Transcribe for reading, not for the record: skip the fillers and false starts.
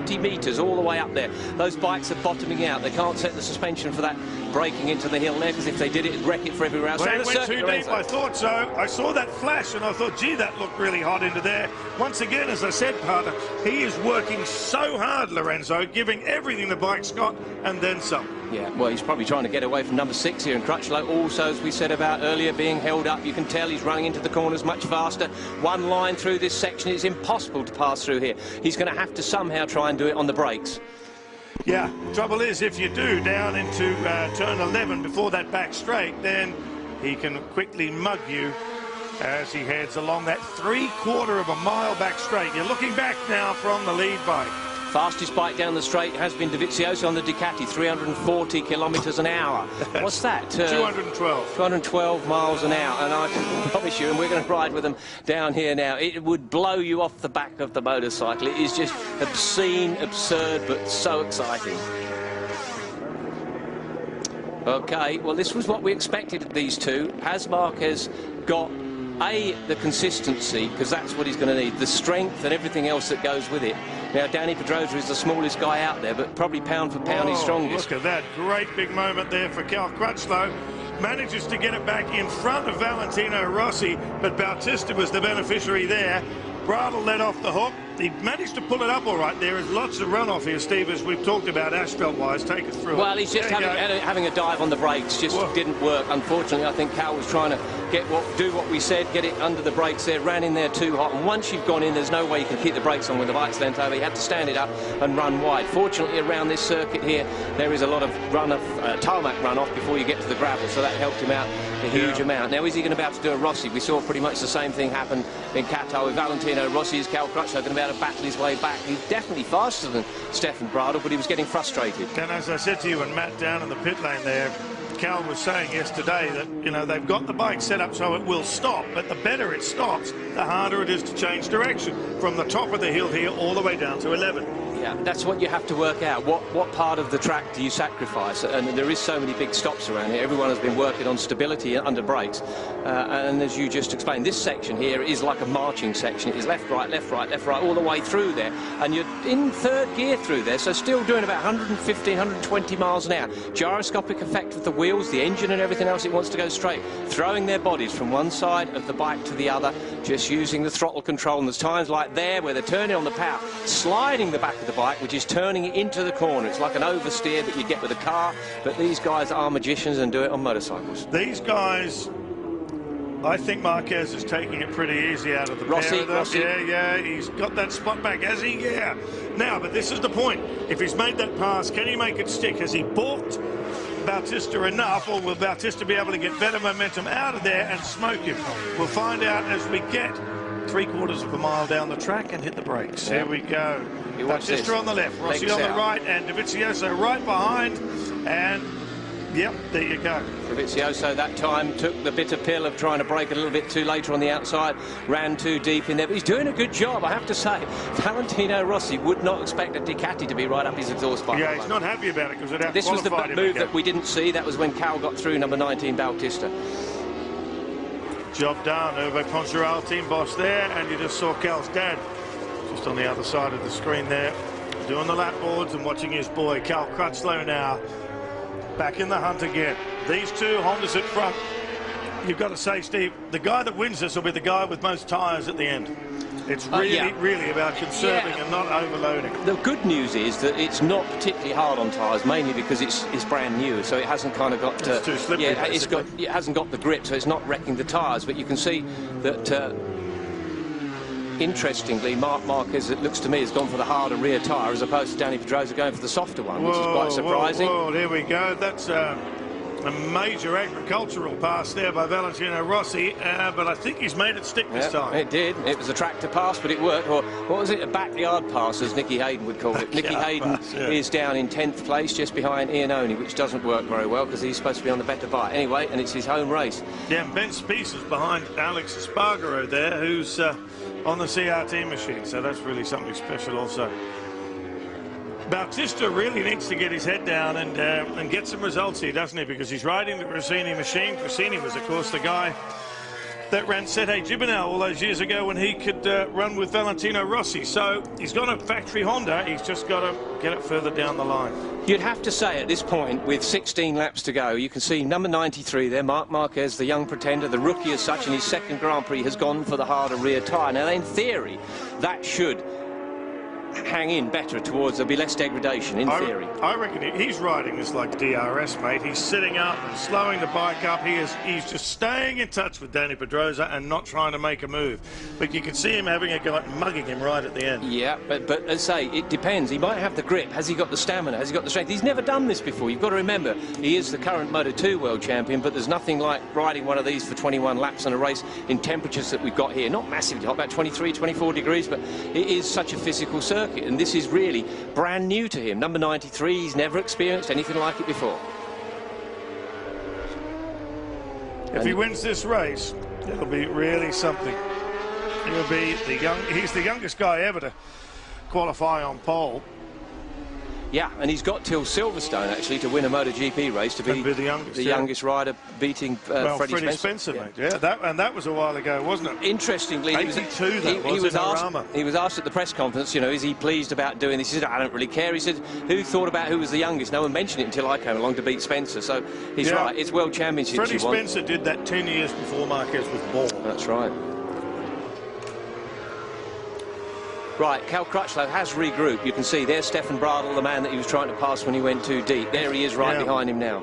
20 metres all the way up there. Those bikes are bottoming out. They can't set the suspension for that braking into the hill there, because if they did, it'd wreck it for everywhere else. Well, it went too deep, I thought so. I saw that flash and I thought, gee, that looked really hot into there. Once again, as I said, Carter, he is working so hard, Lorenzo, giving everything the bike's got and then some. Yeah, well, he's probably trying to get away from number 6 here, and Crutchlow also, as we said about earlier, being held up. You can tell he's running into the corners much faster. One line through this section, it's impossible to pass through here. He's going to have to somehow try and do it on the brakes. Yeah, the trouble is, if you do down into turn 11 before that back straight, then he can quickly mug you as he heads along that 3/4 of a mile back straight. You're looking back now from the lead bike. Fastest bike down the straight has been Dovizioso on the Ducati, 340 kilometres an hour. What's that? 212. 212 miles an hour, and I can promise you, and we're going to ride with them down here now, it would blow you off the back of the motorcycle. It is just obscene, absurd, but so exciting. Okay, well, this was what we expected of these two. Has Marquez got the consistency, because that's what he's going to need, the strength and everything else that goes with it. Now, Danny Pedrosa is the smallest guy out there, but probably pound for pound he's strongest. Look at that great big moment there for Cal Crutchlow. Manages to get it back in front of Valentino Rossi, but Bautista was the beneficiary there. Bradle let off the hook. He managed to pull it up all right. There is lots of runoff here, Steve, as we've talked about asphalt-wise. Take us through well, it. He's just having a dive on the brakes. Just didn't work. Unfortunately, I think Cal was trying to do what we said, get it under the brakes there, ran in there too hot. And once you've gone in, there's no way you can keep the brakes on when the bike's lent over. You had to stand it up and run wide. Fortunately, around this circuit here, there is a lot of tarmac runoff before you get to the gravel, so that helped him out a huge amount. Now, is he going to be able to do a Rossi? We saw pretty much the same thing happen in Qatar with Valentino Rossi. Is Cal Crutchlow going to be able to battle his way back? He's definitely faster than Stefan Bradl, but he was getting frustrated. And as I said to you and Matt down in the pit lane there, Cal was saying yesterday that, you know, they've got the bike set up so it will stop, but the better it stops, the harder it is to change direction from the top of the hill here all the way down to 11. Yeah, that's what you have to work out. What part of the track do you sacrifice? And there is so many big stops around here. Everyone has been working on stability under brakes. And as you just explained, this section here is like a marching section. It is left, right, left, right, left, right, all the way through there. And you're in third gear through there, so still doing about 115, 120 miles an hour. Gyroscopic effect with the wheels, the engine and everything else. It wants to go straight. Throwing their bodies from one side of the bike to the other, just using the throttle control. And there's times like there where they're turning on the power, sliding the back of the bike, which is turning it into the corner. It's like an oversteer that you get with a car, but these guys are magicians and do it on motorcycles. These guys, I think Marquez is taking it pretty easy out of the Rossi. Yeah, he's got that spot back, has he? Yeah. Now, but this is the point. If he's made that pass, can he make it stick? Has he balked Bautista enough, or will Bautista be able to get better momentum out of there and smoke him? We'll find out as we get 3/4 of a mile down the track and hit the brakes. Here we go. Bautista on the left, Rossi on the right, and Dovizioso right behind. And, yep, there you go. Dovizioso that time took the bitter pill of trying to brake a little bit too later on the outside, ran too deep in there, but he's doing a good job, I have to say. Valentino Rossi would not expect a Ducati to be right up his exhaust pipe. Yeah, he's not happy about it because it this was the move that we didn't see. That was when Cal got through number 19, Bautista. Job done, Uwe Poncharal, team boss there, and you just saw Cal's dad just on the other side of the screen there, doing the lap boards and watching his boy Cal Crutchlow now back in the hunt again. These two Hondas at front. You've got to say, Steve, the guy that wins this will be the guy with most tyres at the end. It's really about conserving and not overloading. The good news is that it's not particularly hard on tyres, mainly because it's brand new, so it hasn't kind of got it's too slippery, it hasn't got the grip, so it's not wrecking the tyres. But you can see that interestingly, Marc Marquez, it looks to me, has gone for the harder rear tyre as opposed to Danny Pedrosa going for the softer one, which is quite surprising. Whoa, there we go. That's a major agricultural pass there by Valentino Rossi, but I think he's made it stick this time. It did. It was a tractor pass, but it worked. Or what was it? A backyard pass, as Nicky Hayden would call it. Nicky Hayden is down in 10th place, just behind Iannone, which doesn't work very well because he's supposed to be on the better bike. Anyway, and it's his home race. Yeah, and Ben Spies is behind Alex Espargaro there, who's on the CRT machine, so that's really something special also. Bautista really needs to get his head down and get some results here, doesn't he? Because he's riding the Gresini machine. Gresini was, of course, the guy that ran Sete Gibernau all those years ago when he could run with Valentino Rossi. So he's got a factory Honda. He's just got to get it further down the line. You'd have to say at this point, with 16 laps to go, you can see number 93 there, Marc Marquez, the young pretender, the rookie as such, in his second Grand Prix has gone for the harder rear tyre. Now, in theory, that should hang in better towards, there'll be less degradation, in theory. I reckon he's riding this like DRS, mate. He's sitting up and slowing the bike up. He's just staying in touch with Danny Pedrosa and not trying to make a move. But you can see him having a go at mugging him right at the end. Yeah, but as I say, it depends. He might have the grip. Has he got the stamina? Has he got the strength? He's never done this before. You've got to remember, he is the current Moto2 world champion, but there's nothing like riding one of these for 21 laps on a race in temperatures that we've got here. Not massively hot, about 23, 24 degrees, but it is such a physical circuit, and this is really brand new to him. Number 93, he's never experienced anything like it before. If he wins this race, it'll be really something. He'll be he's the youngest guy ever to qualify on pole. Yeah, and he's got till Silverstone, actually, to win a MotoGP race, to be the youngest rider, beating Freddie Spencer. Mate. Yeah, that was a while ago, wasn't it? Interestingly, he was asked at the press conference, you know, is he pleased about doing this? He said, I don't really care. He said, who thought about who was the youngest? No one mentioned it until I came along to beat Spencer. So he's right, it's World Championships. Freddie Spencer did that 10 years before Marquez was born. That's right. Right, Cal Crutchlow has regrouped. You can see there's Stefan Bradl, the man that he was trying to pass when he went too deep. There he is right behind him now.